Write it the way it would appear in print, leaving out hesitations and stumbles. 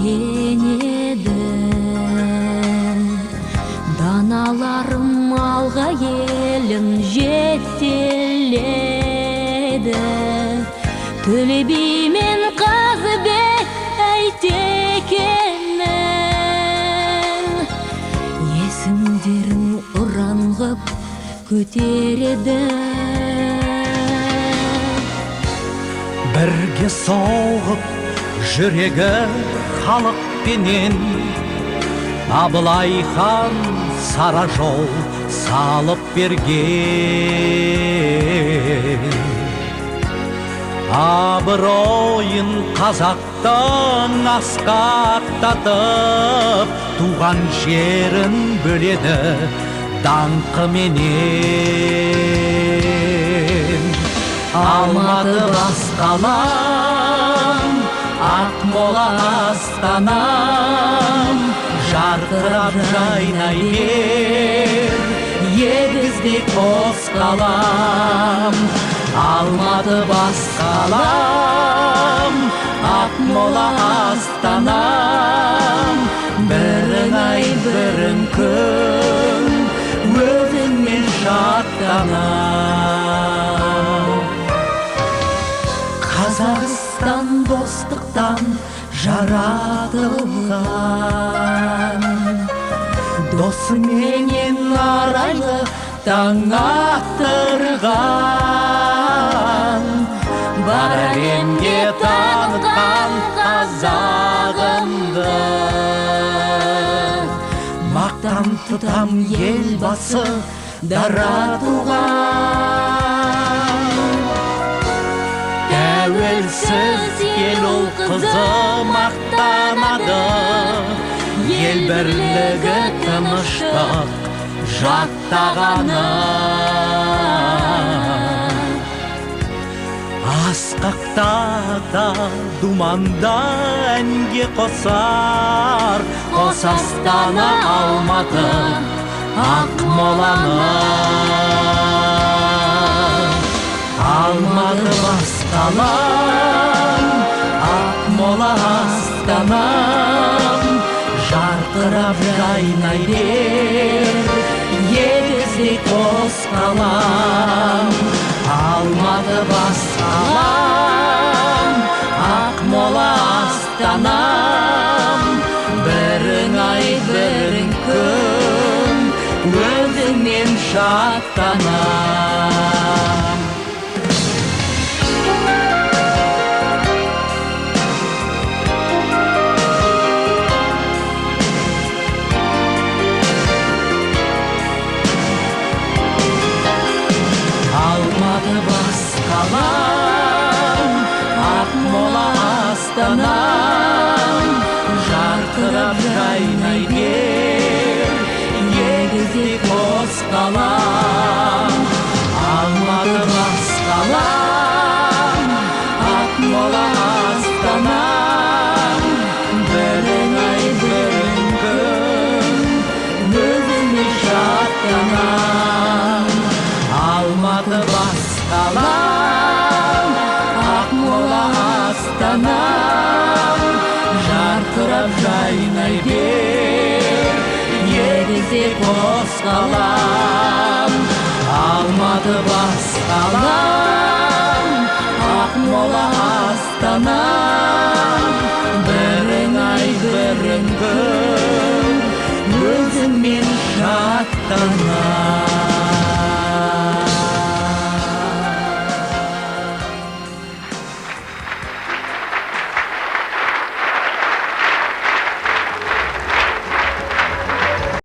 енеді. Даналарым алға елін жетеледі. Төле би мен Қазыбек Әйтекеннің есімдерін ұран ғып көтереді. Бірге соғып жүрегі халықпенен, Абылай хан сара жол салып берген. Абыройын қазақтың асқақтатып, туған жерін бөледі даңқыменен. Алматы басқалам, Ақмола астанам, жарқырап жайнай бер, егіздей қос қалам. Алматы басқалам, Ақмола астанам, бірің ай бірің күн, өзіңмен шаттанам. Қазақстан достықтан жаратылған, досыменен арайлы таң аттырған, бар әлемге танытқан қазағымды. Мақтан тұтам елбасы дара туған. Тәуелсіз ел ұл қызы мақтанады, ел бірлігі тыныштық жаттағаны. Асқақта думанда әнге қосар, қос астана Алматы Ақмоланы. Алматы басқалам, Ақмола астанам, жарқырап жайнай бер, егіздей қос қалам. Алматы басқалам, Ақмола астанам, бірің ай бірің күн, өзіңмен шаттанам. Алматы басқалам, Ақмола астанам, жарқырап жайнай бер, егіздей қос қалам. Алматы басқалам, Ақмола астанам, бірің ай бірің күн, өзіңмен шаттанам. Алматы басқалам, Ақмола астанам, жарқырап жайнай бер, егіздей қос қалам. Алматы басқалам, Ақмола астанам, бірің ай бірің күн, өзіңмен шаттанам.